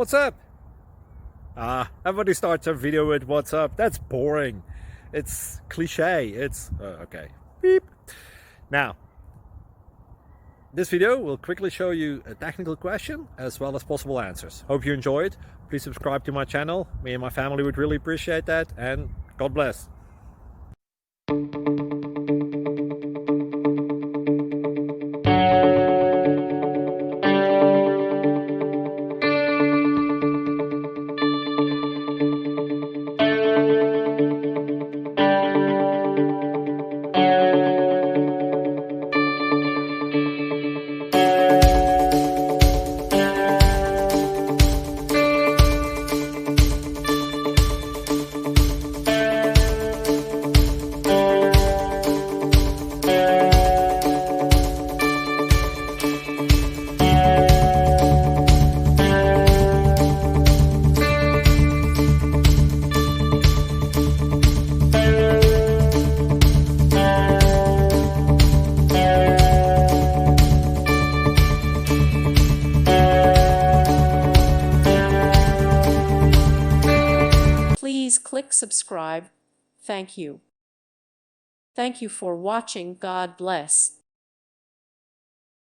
what's up? Everybody starts their video with what's up. That's boring. It's cliche. It's okay. Beep. Now, this video will quickly show you a technical question as well as possible answers. Hope you enjoyed. Please subscribe to my channel. Me and my family would really appreciate that, and God bless. Please click subscribe. Thank you. Thank you for watching. God bless.